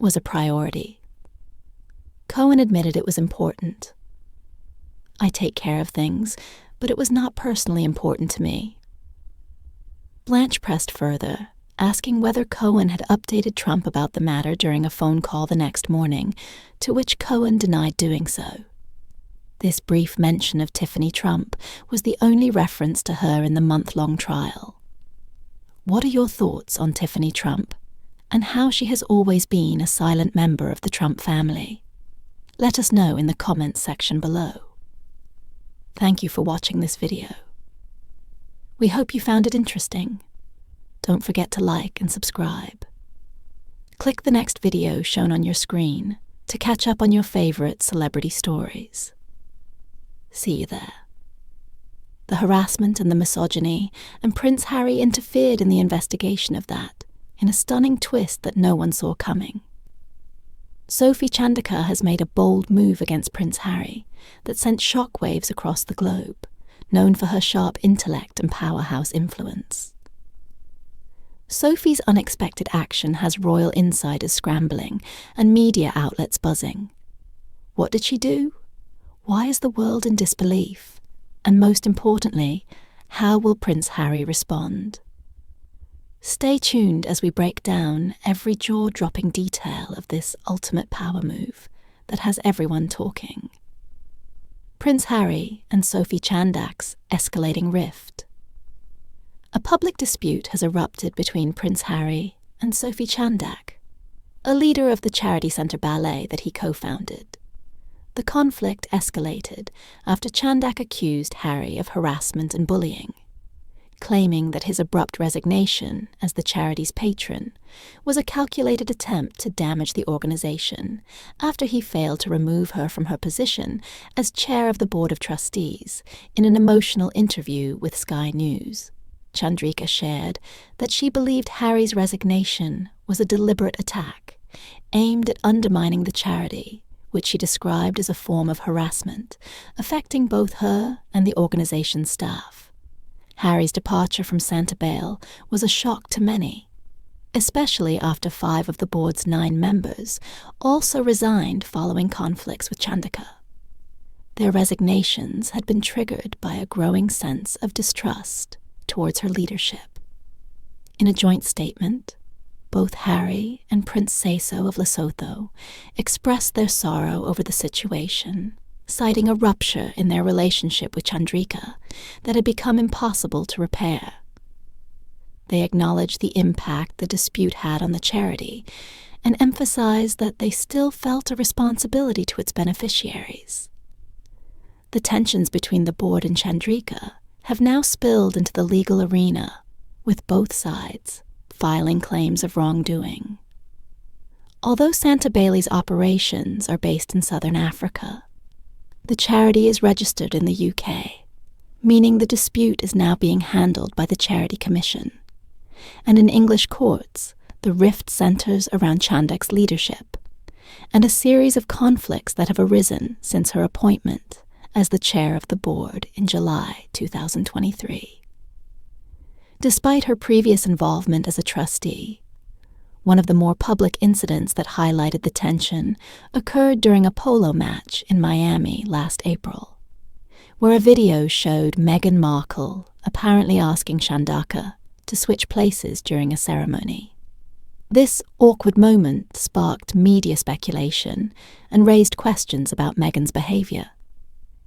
was a priority. Cohen admitted it was important. "I take care of things, but it was not personally important to me." Blanche pressed further, asking whether Cohen had updated Trump about the matter during a phone call the next morning, to which Cohen denied doing so. This brief mention of Tiffany Trump was the only reference to her in the month-long trial. What are your thoughts on Tiffany Trump, and how she has always been a silent member of the Trump family? Let us know in the comments section below. Thank you for watching this video. We hope you found it interesting. Don't forget to like and subscribe. Click the next video shown on your screen to catch up on your favorite celebrity stories. See you there. The harassment and the misogyny, and Prince Harry interfered in the investigation of that, in a stunning twist that no one saw coming. Sophie Chandauka has made a bold move against Prince Harry that sent shockwaves across the globe, known for her sharp intellect and powerhouse influence. Sophie's unexpected action has royal insiders scrambling and media outlets buzzing. What did she do? Why is the world in disbelief? And most importantly, how will Prince Harry respond? Stay tuned as we break down every jaw-dropping detail of this ultimate power move that has everyone talking. Prince Harry and Sophie Chandauka's escalating rift. A public dispute has erupted between Prince Harry and Sophie Chandauka, a leader of the charity Sentebale that he co-founded. The conflict escalated after Chandauka accused Harry of harassment and bullying, claiming that his abrupt resignation as the charity's patron was a calculated attempt to damage the organization after he failed to remove her from her position as chair of the board of trustees in an emotional interview with Sky News. Chandauka shared that she believed Harry's resignation was a deliberate attack aimed at undermining the charity, which she described as a form of harassment affecting both her and the organization's staff. Harry's departure from Sentebale was a shock to many, especially after 5 of the board's 9 members also resigned following conflicts with Chandauka. Their resignations had been triggered by a growing sense of distrust towards her leadership. In a joint statement, both Harry and Prince Seso of Lesotho expressed their sorrow over the situation, citing a rupture in their relationship with Chandauka that had become impossible to repair. They acknowledged the impact the dispute had on the charity and emphasized that they still felt a responsibility to its beneficiaries. The tensions between the board and Chandauka have now spilled into the legal arena, with both sides filing claims of wrongdoing. Although Sentebale's operations are based in southern Africa, the charity is registered in the UK, meaning the dispute is now being handled by the Charity Commission. And in English courts, the rift centers around Chandauka's leadership, and a series of conflicts that have arisen since her appointment as the chair of the board in July 2023. Despite her previous involvement as a trustee, one of the more public incidents that highlighted the tension occurred during a polo match in Miami last April, where a video showed Meghan Markle apparently asking Chandauka to switch places during a ceremony. This awkward moment sparked media speculation and raised questions about Meghan's behavior.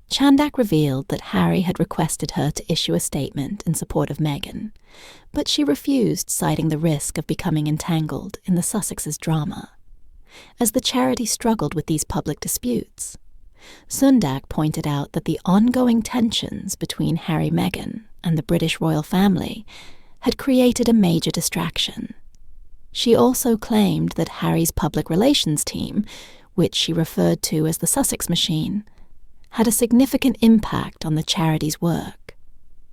Chandauka revealed that Harry had requested her to issue a statement in support of Meghan, but she refused, citing the risk of becoming entangled in the Sussexes' drama. As the charity struggled with these public disputes, Sundak pointed out that the ongoing tensions between Harry, Meghan, and the British royal family had created a major distraction. She also claimed that Harry's public relations team, which she referred to as the Sussex Machine, had a significant impact on the charity's work.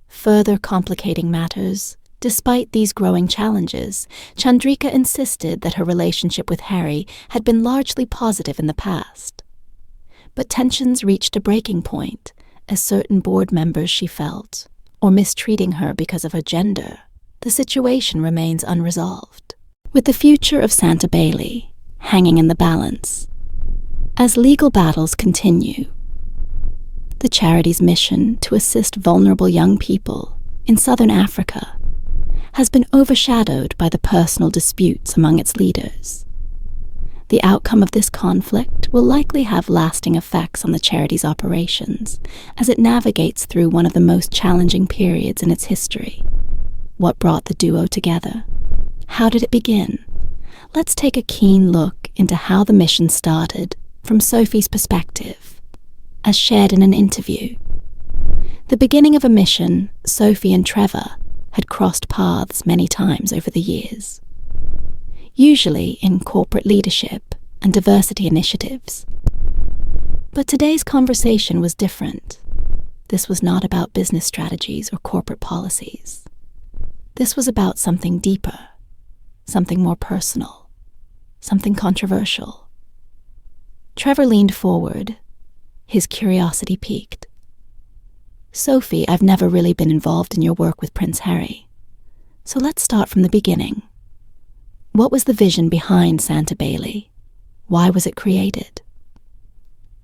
Further complicating matters, despite these growing challenges, Chandauka insisted that her relationship with Harry had been largely positive in the past. But tensions reached a breaking point as certain board members she felt, or mistreating her because of her gender, the situation remains unresolved. With the future of Sentebale hanging in the balance. As legal battles continue, the charity's mission to assist vulnerable young people in southern Africa has been overshadowed by the personal disputes among its leaders. The outcome of this conflict will likely have lasting effects on the charity's operations as it navigates through one of the most challenging periods in its history. What brought the duo together? How did it begin? Let's take a keen look into how the mission started from Sophie's perspective, as shared in an interview. The beginning of a mission Sophie and Trevor had crossed paths many times over the years, usually in corporate leadership and diversity initiatives. But today's conversation was different. This was not about business strategies or corporate policies. This was about something deeper, something more personal, something controversial. Trevor leaned forward, his curiosity piqued. "Sophie, I've never really been involved in your work with Prince Harry. So let's start from the beginning. What was the vision behind Sentebale? Why was it created?"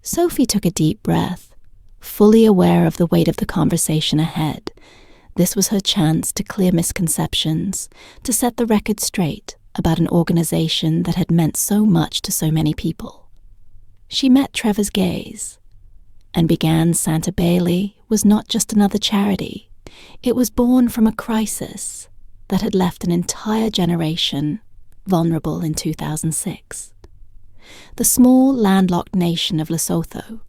Sophie took a deep breath, fully aware of the weight of the conversation ahead. This was her chance to clear misconceptions, to set the record straight about an organization that had meant so much to so many people. She met Trevor's gaze and began Sentebale was not just another charity. It was born from a crisis that had left an entire generation vulnerable in 2006. The small, landlocked nation of Lesotho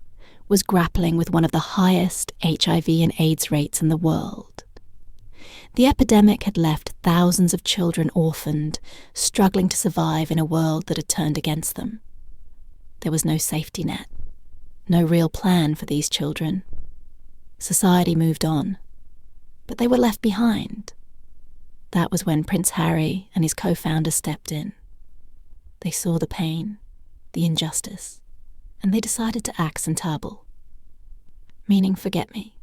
was grappling with one of the highest HIV and AIDS rates in the world. The epidemic had left thousands of children orphaned, struggling to survive in a world that had turned against them. There was no safety net, no real plan for these children. Society moved on, but they were left behind. That was when Prince Harry and his co-founders stepped in. They saw the pain, the injustice, and they decided to act Sentebale, meaning forget me.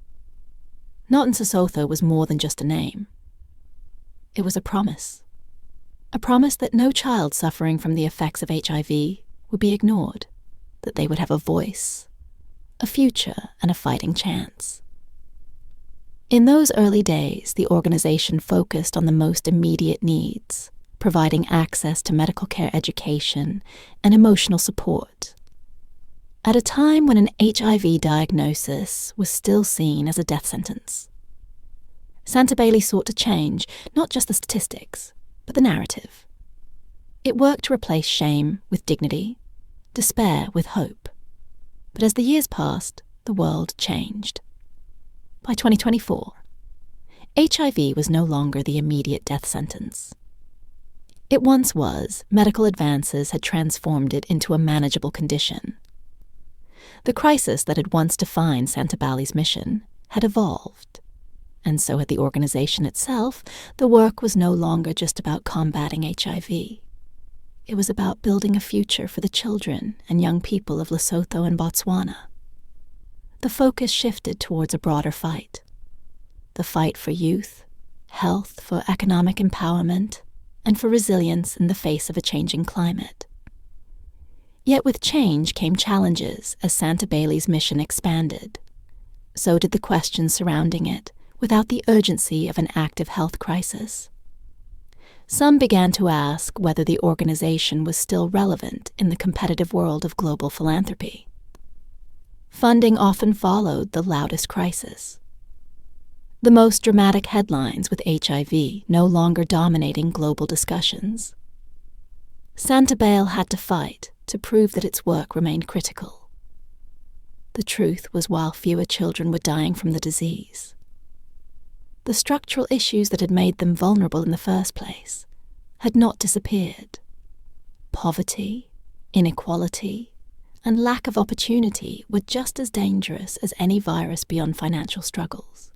Not in Sesotho was more than just a name. It was a promise that no child suffering from the effects of HIV would be ignored, that they would have a voice, a future, and a fighting chance. In those early days, the organization focused on the most immediate needs, providing access to medical care education and emotional support. At a time when an HIV diagnosis was still seen as a death sentence, Sentebale sought to change not just the statistics, but the narrative. It worked to replace shame with dignity, despair with hope. But as the years passed, the world changed. By 2024, HIV was no longer the immediate death sentence. It once was. Medical advances had transformed it into a manageable condition. The crisis that had once defined Sentebale's mission had evolved, and so had the organization itself. The work was no longer just about combating HIV. It was about building a future for the children and young people of Lesotho and Botswana. The focus shifted towards a broader fight. The fight for youth, health, for economic empowerment, and for resilience in the face of a changing climate. Yet with change came challenges as Sentebale's mission expanded. So did the questions surrounding it, without the urgency of an active health crisis. Some began to ask whether the organization was still relevant in the competitive world of global philanthropy. Funding often followed the loudest crisis. The most dramatic headlines with HIV no longer dominating global discussions. Sentebale had to fight to prove that its work remained critical. The truth was, while fewer children were dying from the disease, the structural issues that had made them vulnerable in the first place had not disappeared. Poverty, inequality, and lack of opportunity were just as dangerous as any virus beyond financial struggles.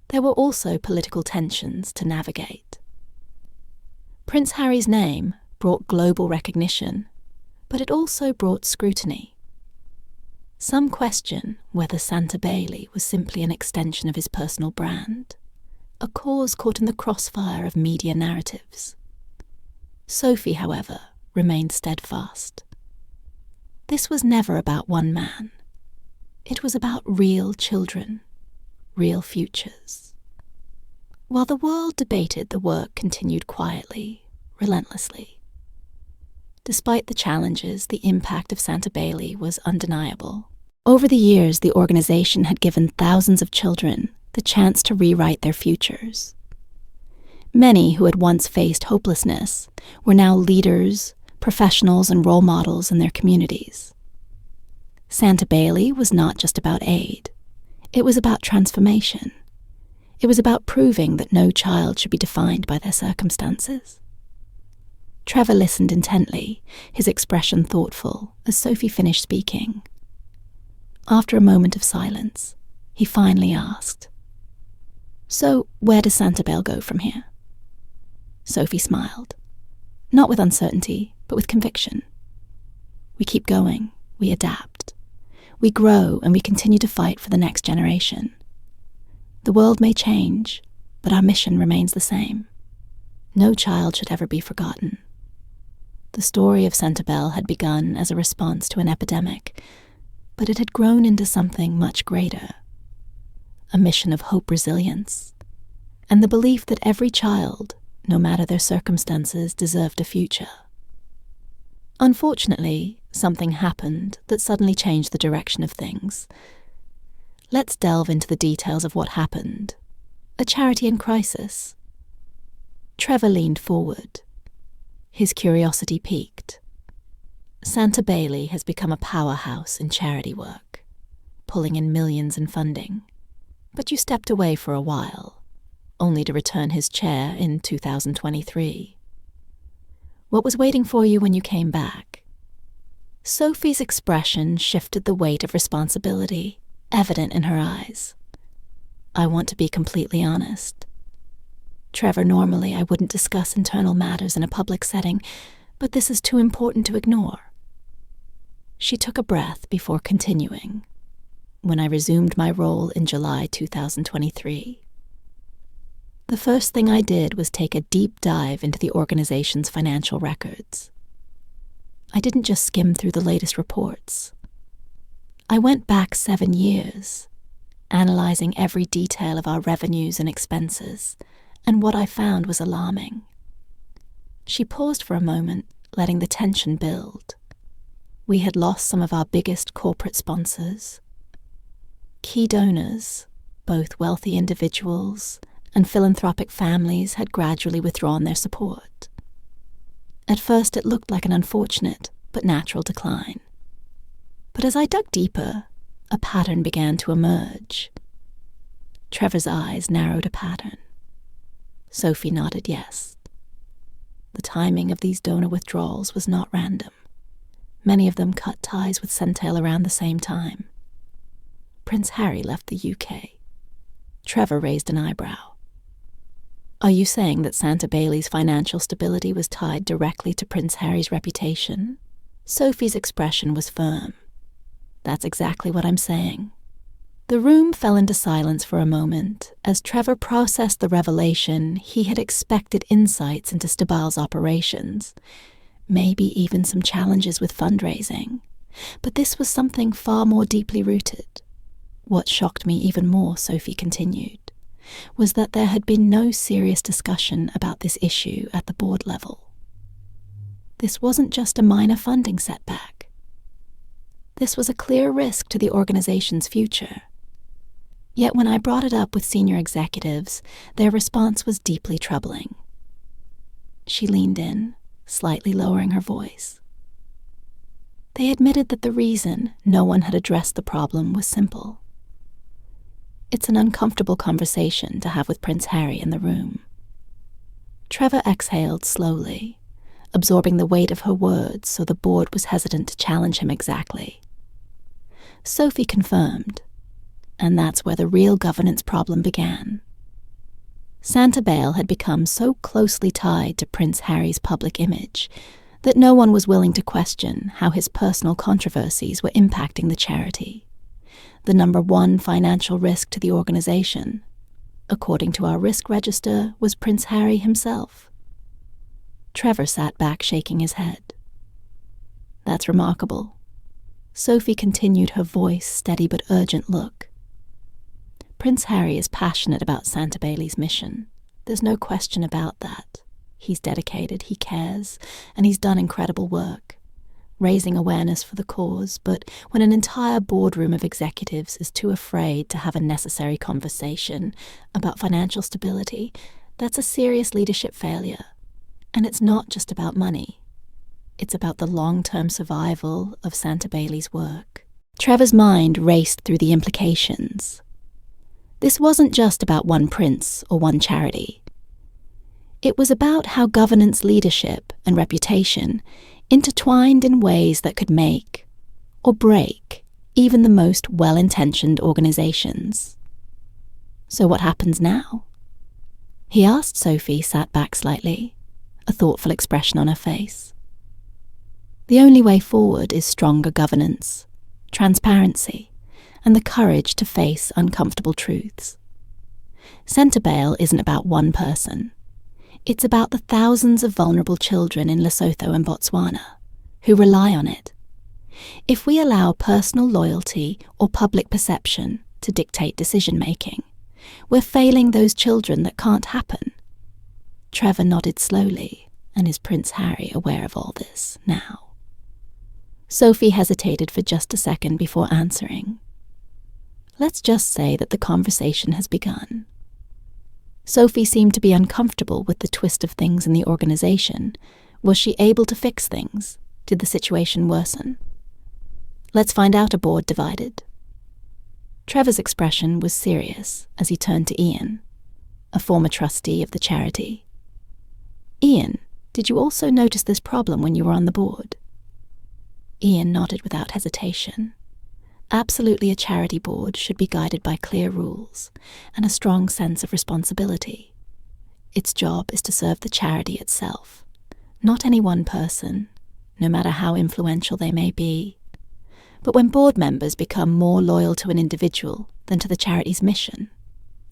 There were also political tensions to navigate. Prince Harry's name brought global recognition, but it also brought scrutiny. Some question whether Sentebale was simply an extension of his personal brand, a cause caught in the crossfire of media narratives. Sophie, however, remained steadfast. This was never about one man. It was about real children, real futures. While the world debated, the work continued quietly, relentlessly. Despite the challenges, the impact of Sentebale was undeniable. Over the years, the organization had given thousands of children the chance to rewrite their futures. Many who had once faced hopelessness were now leaders, professionals, and role models in their communities. Sentebale was not just about aid. It was about transformation. It was about proving that no child should be defined by their circumstances. Trevor listened intently, his expression thoughtful, as Sophie finished speaking. After a moment of silence, he finally asked, "So, where does Sentebale go from here?" Sophie smiled, not with uncertainty, but with conviction. "We keep going, we adapt. We grow and we continue to fight for the next generation. The world may change, but our mission remains the same. No child should ever be forgotten." The story of Sentebale had begun as a response to an epidemic, but it had grown into something much greater. A mission of hope, resilience, and the belief that every child, no matter their circumstances, deserved a future. Unfortunately, something happened that suddenly changed the direction of things. Let's delve into the details of what happened. A charity in crisis. Trevor leaned forward. His curiosity piqued. Sentebale has become a powerhouse in charity work, pulling in millions in funding. But you stepped away for a while, only to return his chair in 2023. What was waiting for you when you came back? Sophie's expression shifted the weight of responsibility, evident in her eyes. "I want to be completely honest. Trevor, normally I wouldn't discuss internal matters in a public setting, but this is too important to ignore." She took a breath before continuing. "When I resumed my role in July 2023, the first thing I did was take a deep dive into the organization's financial records. I didn't just skim through the latest reports. I went back 7 years, analyzing every detail of our revenues and expenses, and what I found was alarming." She paused for a moment, letting the tension build. We had lost some of our biggest corporate sponsors. Key donors, both wealthy individuals and philanthropic families, had gradually withdrawn their support. At first it looked like an unfortunate but natural decline. But as I dug deeper, a pattern began to emerge. Trevor's eyes narrowed a pattern. Sophie nodded yes. The timing of these donor withdrawals was not random. Many of them cut ties with Sentebale around the same time. Prince Harry left the UK. Trevor raised an eyebrow. "Are you saying that Sentebale's financial stability was tied directly to Prince Harry's reputation?" Sophie's expression was firm. "That's exactly what I'm saying." The room fell into silence for a moment as Trevor processed the revelation he had expected insights into Sentebal's operations, maybe even some challenges with fundraising. But this was something far more deeply rooted. What shocked me even more, Sophie continued, was that there had been no serious discussion about this issue at the board level. This wasn't just a minor funding setback. This was a clear risk to the organization's future. Yet when I brought it up with senior executives, their response was deeply troubling. She leaned in, slightly lowering her voice. They admitted that the reason no one had addressed the problem was simple. It's an uncomfortable conversation to have with Prince Harry in the room. Trevor exhaled slowly, absorbing the weight of her words so the board was hesitant to challenge him exactly. Sophie confirmed, and that's where the real governance problem began. Sentebale had become so closely tied to Prince Harry's public image that no one was willing to question how his personal controversies were impacting the charity, the number one financial risk to the organization, according to our risk register, was Prince Harry himself. Trevor sat back shaking his head. that's remarkable." Sophie continued, her voice steady but urgent look. "Prince Harry is passionate about Sentebale's mission. There's no question about that. He's dedicated, he cares, and he's done incredible work, raising awareness for the cause, but when an entire boardroom of executives is too afraid to have a necessary conversation about financial stability, that's a serious leadership failure. And it's not just about money. It's about the long-term survival of Sentebale's work." Trevor's mind raced through the implications. This wasn't just about one prince or one charity. It was about how governance, leadership, and reputation intertwined in ways that could make or break even the most well-intentioned organizations. "So what happens now?" he asked. Sophie sat back slightly, a thoughtful expression on her face. "The only way forward is stronger governance, transparency, and the courage to face uncomfortable truths. Sentebale isn't about one person. It's about the thousands of vulnerable children in Lesotho and Botswana who rely on it. If we allow personal loyalty or public perception to dictate decision-making, we're failing those children that can't happen." Trevor nodded slowly, and is Prince Harry aware of all this now? Sophie hesitated for just a second before answering. "Let's just say that the conversation has begun." Sophie seemed to be uncomfortable with the twist of things in the organization. Was she able to fix things? Did the situation worsen? "Let's find out a board divided." Trevor's expression was serious as he turned to Ian, a former trustee of the charity. "Ian, did you also notice this problem when you were on the board?" Ian nodded without hesitation. Absolutely, a charity board should be guided by clear rules and a strong sense of responsibility. Its job is to serve the charity itself, not any one person, no matter how influential they may be. But when board members become more loyal to an individual than to the charity's mission,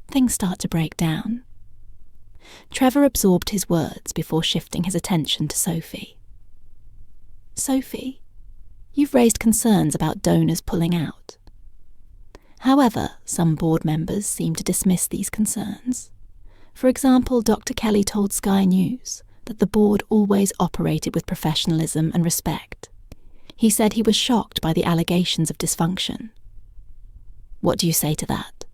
things start to break down. Trevor absorbed his words before shifting his attention to Sophie. "Sophie, you've raised concerns about donors pulling out. However, some board members seem to dismiss these concerns. For example, Dr. Kelly told Sky News that the board always operated with professionalism and respect. He said he was shocked by the allegations of dysfunction. What do you say to that?"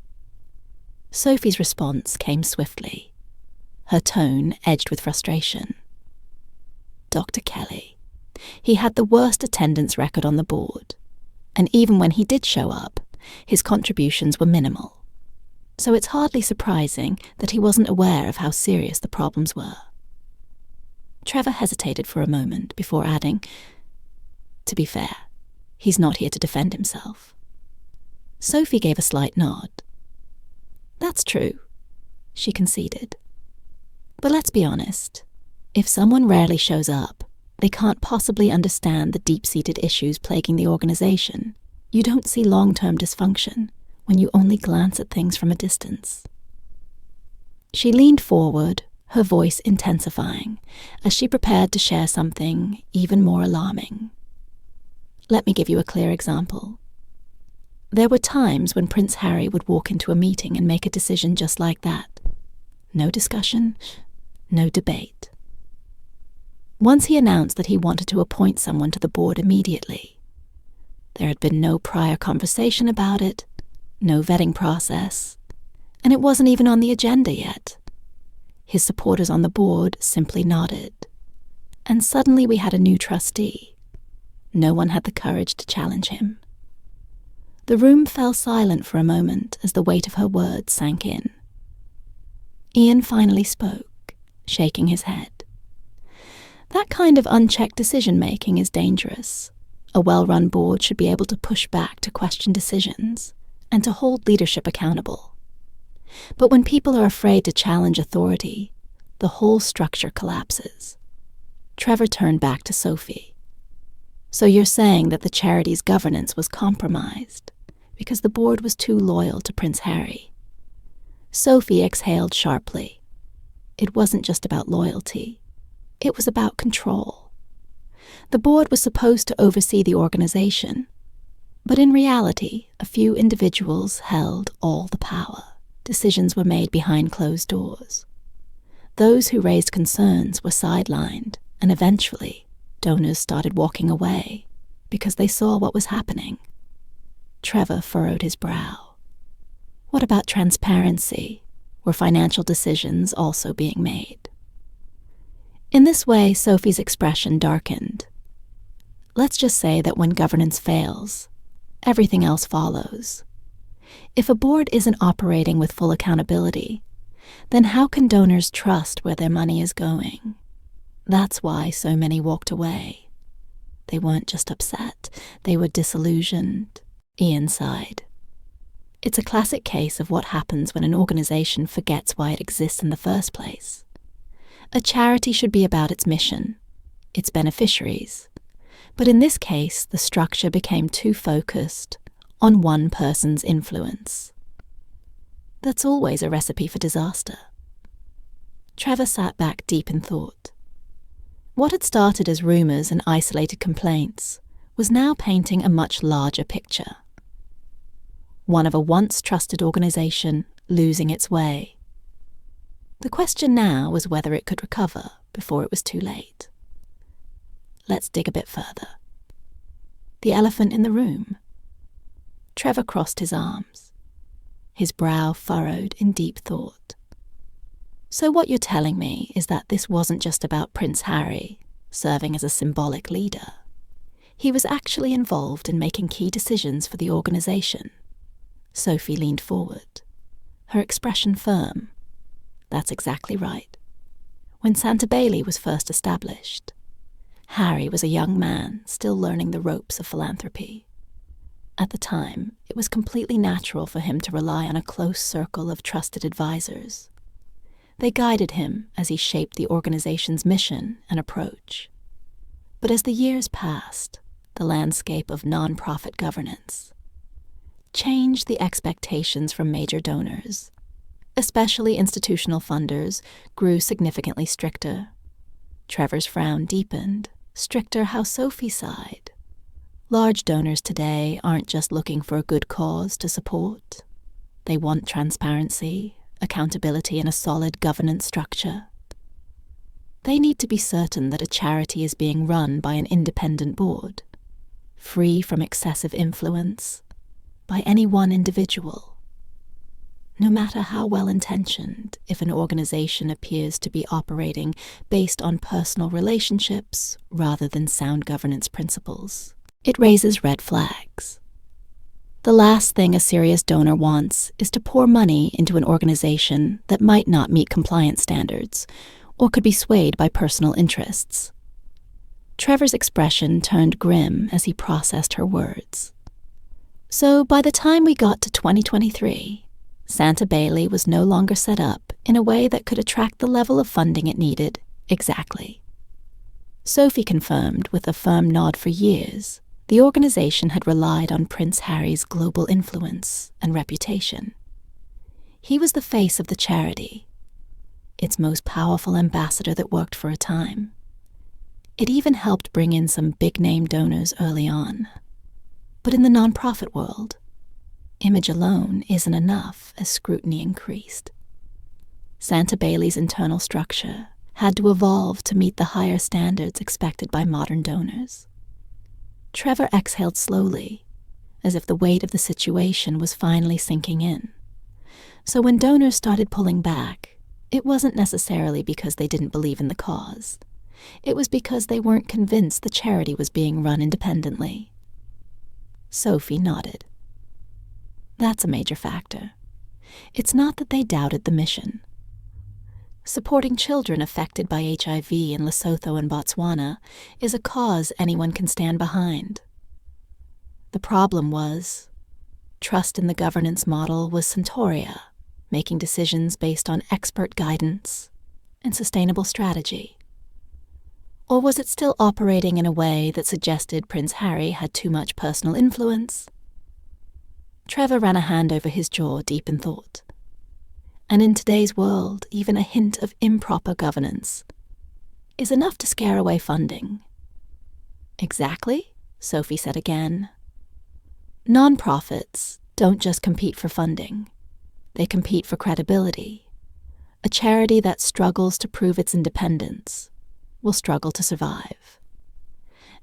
Sophie's response came swiftly, her tone edged with frustration. Dr. Kelly. He had the worst attendance record on the board, and even when he did show up, his contributions were minimal. So it's hardly surprising that he wasn't aware of how serious the problems were. Trevor hesitated for a moment before adding, "To be fair, he's not here to defend himself." Sophie gave a slight nod. "That's true," she conceded. "But let's be honest. If someone rarely shows up, they can't possibly understand the deep-seated issues plaguing the organization. You don't see long-term dysfunction when you only glance at things from a distance." She leaned forward, her voice intensifying, as she prepared to share something even more alarming. "Let me give you a clear example. There were times when Prince Harry would walk into a meeting and make a decision just like that. No discussion, no debate. Once he announced that he wanted to appoint someone to the board immediately. There had been no prior conversation about it, no vetting process, and it wasn't even on the agenda yet. His supporters on the board simply nodded. And suddenly we had a new trustee. No one had the courage to challenge him. The room fell silent for a moment as the weight of her words sank in. Ian finally spoke, shaking his head. That kind of unchecked decision-making is dangerous. A well-run board should be able to push back to question decisions and to hold leadership accountable. But when people are afraid to challenge authority, the whole structure collapses. Trevor turned back to Sophie. "So you're saying that the charity's governance was compromised because the board was too loyal to Prince Harry?" Sophie exhaled sharply. It wasn't just about loyalty. It was about control. The board was supposed to oversee the organization, but in reality, a few individuals held all the power. Decisions were made behind closed doors. Those who raised concerns were sidelined, and eventually, donors started walking away because they saw what was happening. Trevor furrowed his brow. What about transparency? Were financial decisions also being made? In this way, Sophie's expression darkened. Let's just say that when governance fails, everything else follows. If a board isn't operating with full accountability, then how can donors trust where their money is going? That's why so many walked away. They weren't just upset, they were disillusioned. Ian sighed. It's a classic case of what happens when an organization forgets why it exists in the first place. A charity should be about its mission, its beneficiaries. But in this case, the structure became too focused on one person's influence. That's always a recipe for disaster. Trevor sat back deep in thought. What had started as rumors and isolated complaints was now painting a much larger picture. One of a once trusted organization losing its way. The question now was whether it could recover before it was too late. Let's dig a bit further. The elephant in the room. Trevor crossed his arms, his brow furrowed in deep thought. So what you're telling me is that this wasn't just about Prince Harry serving as a symbolic leader. He was actually involved in making key decisions for the organization. Sophie leaned forward, her expression firm. That's exactly right. When Sentebale was first established, Harry was a young man still learning the ropes of philanthropy. At the time, it was completely natural for him to rely on a close circle of trusted advisors. They guided him as he shaped the organization's mission and approach. But as the years passed, the landscape of nonprofit governance changed. The expectations from major donors, especially institutional funders, grew significantly stricter. Trevor's frown deepened. Stricter how Sophie sighed. Large donors today aren't just looking for a good cause to support. They want transparency, accountability, and a solid governance structure. They need to be certain that a charity is being run by an independent board, free from excessive influence by any one individual. No matter how well-intentioned, if an organization appears to be operating based on personal relationships rather than sound governance principles, it raises red flags. The last thing a serious donor wants is to pour money into an organization that might not meet compliance standards or could be swayed by personal interests. Trevor's expression turned grim as he processed her words. So by the time we got to 2023, Sentebale was no longer set up in a way that could attract the level of funding it needed exactly. Sophie confirmed with a firm nod for years the organization had relied on Prince Harry's global influence and reputation. He was the face of the charity, its most powerful ambassador that worked for a time. It even helped bring in some big-name donors early on. But in the nonprofit world, image alone isn't enough as scrutiny increased. Sentebale's internal structure had to evolve to meet the higher standards expected by modern donors. Trevor exhaled slowly, as if the weight of the situation was finally sinking in. So when donors started pulling back, it wasn't necessarily because they didn't believe in the cause. It was because they weren't convinced the charity was being run independently. Sophie nodded. That's a major factor. It's not that they doubted the mission. Supporting children affected by HIV in Lesotho and Botswana is a cause anyone can stand behind. The problem was, trust in the governance model was Centauria, making decisions based on expert guidance and sustainable strategy. Or was it still operating in a way that suggested Prince Harry had too much personal influence? Trevor ran a hand over his jaw deep in thought. And in today's world, even a hint of improper governance is enough to scare away funding. Exactly, Sophie said again. Nonprofits don't just compete for funding. They compete for credibility. A charity that struggles to prove its independence will struggle to survive.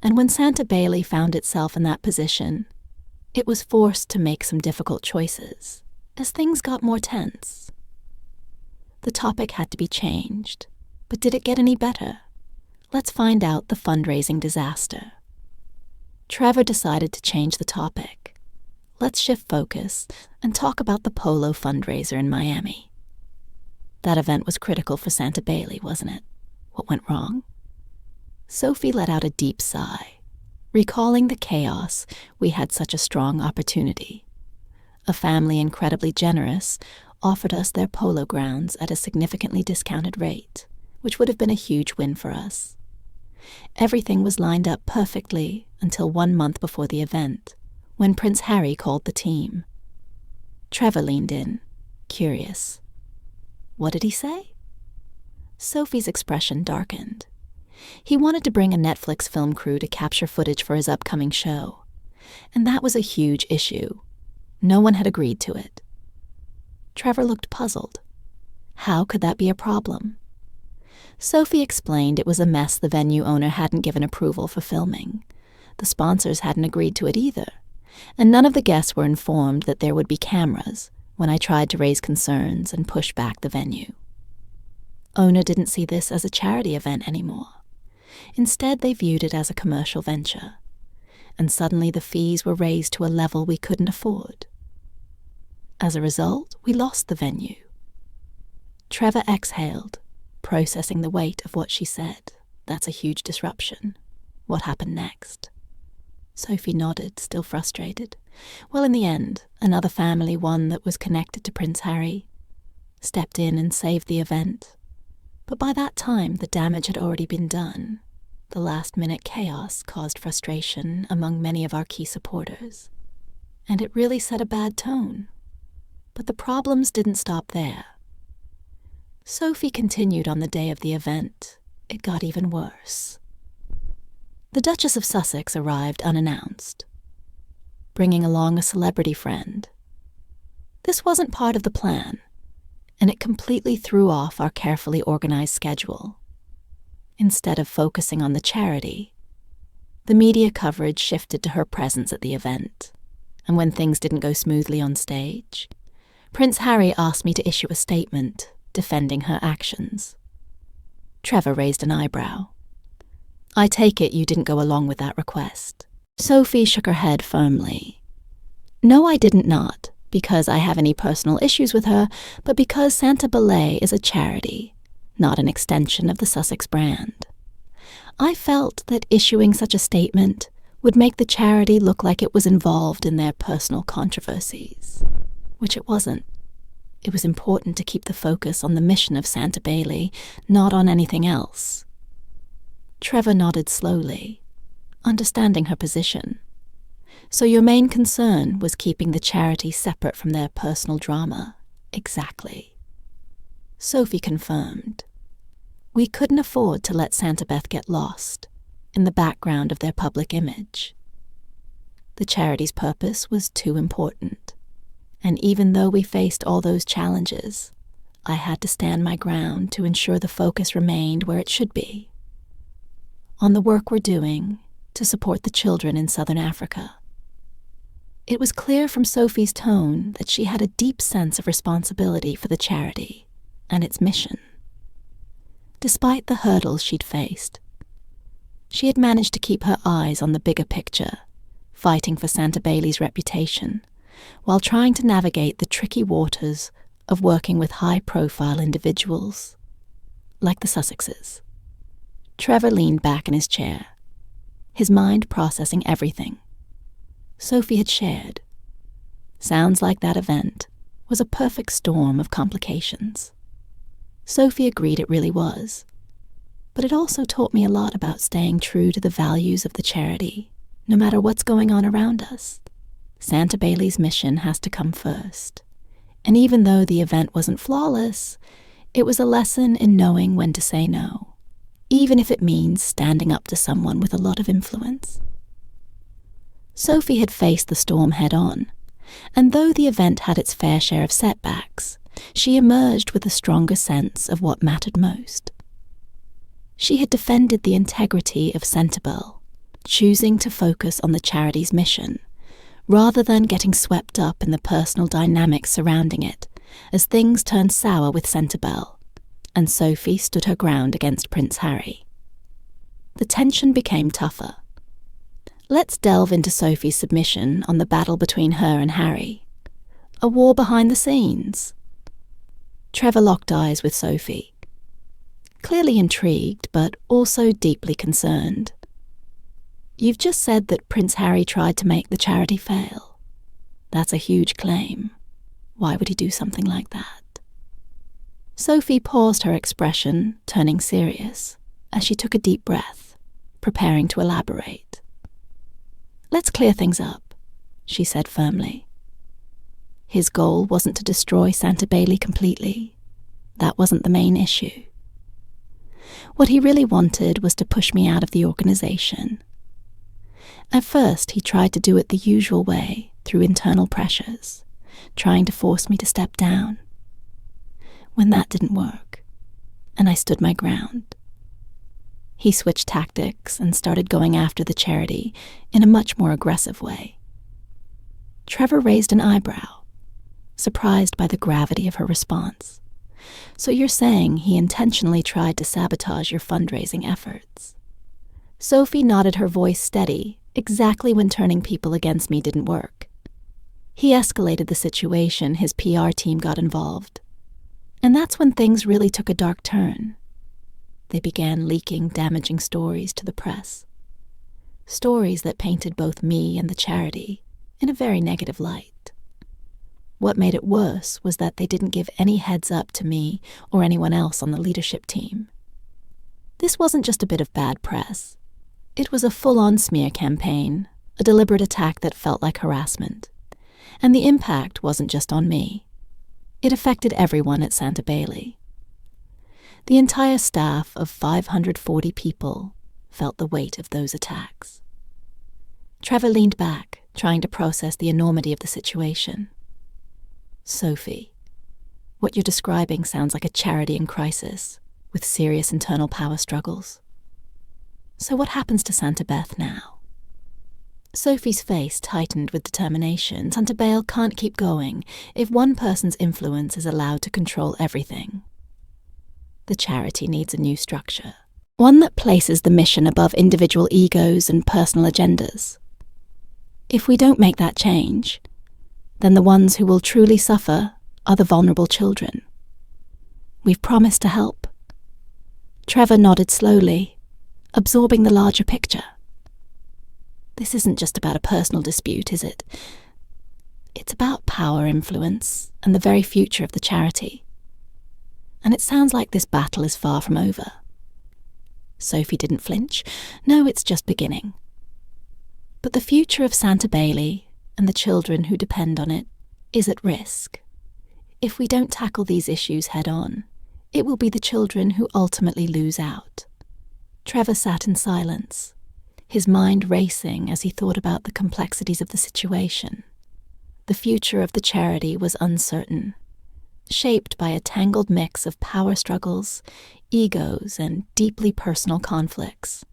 And when Sentebale found itself in that position, it was forced to make some difficult choices as things got more tense. The topic had to be changed, but did it get any better? Let's find out the fundraising disaster. Trevor decided to change the topic. Let's shift focus and talk about the polo fundraiser in Miami. That event was critical for Sentebale, wasn't it? What went wrong? Sophie let out a deep sigh, recalling the chaos. We had such a strong opportunity. A family incredibly generous offered us their polo grounds at a significantly discounted rate, which would have been a huge win for us. Everything was lined up perfectly until 1 month before the event, when Prince Harry called the team. Trevor leaned in, curious. What did he say? Sophie's expression darkened. He wanted to bring a Netflix film crew to capture footage for his upcoming show, and that was a huge issue. No one had agreed to it. Trevor looked puzzled. How could that be a problem? Sophie explained it was a mess the venue owner hadn't given approval for filming. The sponsors hadn't agreed to it either, and none of the guests were informed that there would be cameras when I tried to raise concerns and push back the venue. Owner didn't see this as a charity event anymore. Instead, they viewed it as a commercial venture, and suddenly the fees were raised to a level we couldn't afford. As a result, we lost the venue. Trevor exhaled, processing the weight of what she said. That's a huge disruption. What happened next? Sophie nodded, still frustrated. Well, in the end, another family, one that was connected to Prince Harry, stepped in and saved the event. But by that time, the damage had already been done. The last-minute chaos caused frustration among many of our key supporters, and it really set a bad tone. But the problems didn't stop there. Sophie continued on the day of the event. It got even worse. The Duchess of Sussex arrived unannounced, bringing along a celebrity friend. This wasn't part of the plan, and it completely threw off our carefully organized schedule. Instead of focusing on the charity, the media coverage shifted to her presence at the event, and when things didn't go smoothly on stage, Prince Harry asked me to issue a statement defending her actions. Trevor raised an eyebrow. I take it you didn't go along with that request. Sophie shook her head firmly. No, I didn't not, because I have any personal issues with her, but because Sentebale is a charity, not an extension of the Sussex brand. I felt that issuing such a statement would make the charity look like it was involved in their personal controversies, which it wasn't. It was important to keep the focus on the mission of Sentebale, not on anything else. Trevor nodded slowly, understanding her position. So your main concern was keeping the charity separate from their personal drama. Exactly. Sophie confirmed. We couldn't afford to let Sentebale get lost in the background of their public image. The charity's purpose was too important, and even though we faced all those challenges, I had to stand my ground to ensure the focus remained where it should be, on the work we're doing to support the children in Southern Africa. It was clear from Sophie's tone that she had a deep sense of responsibility for the charity and its mission. Despite the hurdles she'd faced, she had managed to keep her eyes on the bigger picture, fighting for Sentebale's reputation, while trying to navigate the tricky waters of working with high-profile individuals, like the Sussexes. Trevor leaned back in his chair, his mind processing everything Sophie had shared. Sounds like that event was a perfect storm of complications. Sophie agreed it really was, but it also taught me a lot about staying true to the values of the charity, no matter what's going on around us. Sentebale's mission has to come first, and even though the event wasn't flawless, it was a lesson in knowing when to say no, even if it means standing up to someone with a lot of influence. Sophie had faced the storm head-on, and though the event had its fair share of setbacks, she emerged with a stronger sense of what mattered most. She had defended the integrity of Sentebale, choosing to focus on the charity's mission, rather than getting swept up in the personal dynamics surrounding it, as things turned sour with Sentebale, and Sophie stood her ground against Prince Harry. The tension became tougher. Let's delve into Sophie's submission on the battle between her and Harry. A war behind the scenes. Trevor locked eyes with Sophie, clearly intrigued, but also deeply concerned. You've just said that Prince Harry tried to make the charity fail. That's a huge claim. Why would he do something like that? Sophie paused her expression, turning serious, as she took a deep breath, preparing to elaborate. Let's clear things up, she said firmly. His goal wasn't to destroy Sentebale completely. That wasn't the main issue. What he really wanted was to push me out of the organization. At first, he tried to do it the usual way, through internal pressures, trying to force me to step down. When that didn't work, and I stood my ground, he switched tactics and started going after the charity in a much more aggressive way. Trevor raised an eyebrow, surprised by the gravity of her response. So you're saying he intentionally tried to sabotage your fundraising efforts? Sophie nodded, her voice steady, exactly when turning people against me didn't work. He escalated the situation, his PR team got involved. And that's when things really took a dark turn. They began leaking damaging stories to the press. Stories that painted both me and the charity in a very negative light. What made it worse was that they didn't give any heads up to me or anyone else on the leadership team. This wasn't just a bit of bad press. It was a full-on smear campaign, a deliberate attack that felt like harassment. And the impact wasn't just on me. It affected everyone at Sentebale. The entire staff of 540 people felt the weight of those attacks. Trevor leaned back, trying to process the enormity of the situation. Sophie, what you're describing sounds like a charity in crisis, with serious internal power struggles. So what happens to Sentebale now? Sophie's face tightened with determination. Sentebale can't keep going if one person's influence is allowed to control everything. The charity needs a new structure, one that places the mission above individual egos and personal agendas. If we don't make that change, then the ones who will truly suffer are the vulnerable children. We've promised to help. Trevor nodded slowly, absorbing the larger picture. This isn't just about a personal dispute, is it? It's about power, influence, and the very future of the charity. And it sounds like this battle is far from over. Sophie didn't flinch. No, it's just beginning. But the future of Sentebale and the children who depend on it is at risk. If we don't tackle these issues head-on, it will be the children who ultimately lose out. Trevor sat in silence, his mind racing as he thought about the complexities of the situation. The future of the charity was uncertain, shaped by a tangled mix of power struggles, egos, and deeply personal conflicts.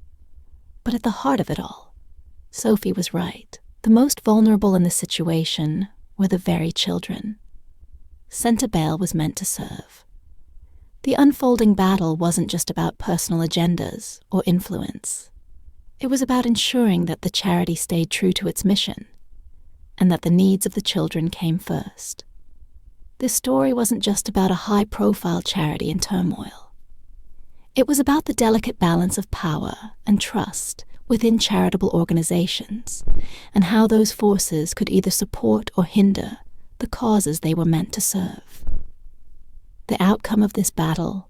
But at the heart of it all, Sophie was right. The most vulnerable in the situation were the very children Sentebale was meant to serve. The unfolding battle wasn't just about personal agendas or influence. It was about ensuring that the charity stayed true to its mission, and that the needs of the children came first. This story wasn't just about a high-profile charity in turmoil. It was about the delicate balance of power and trust within charitable organizations, and how those forces could either support or hinder the causes they were meant to serve. The outcome of this battle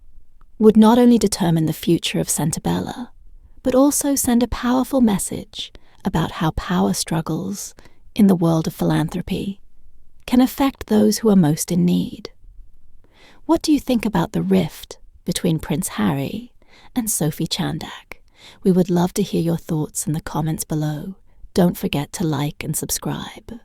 would not only determine the future of Sentebale, but also send a powerful message about how power struggles in the world of philanthropy can affect those who are most in need. What do you think about the rift between Prince Harry and Sophie Chandauka. We would love to hear your thoughts in the comments below. Don't forget to like and subscribe.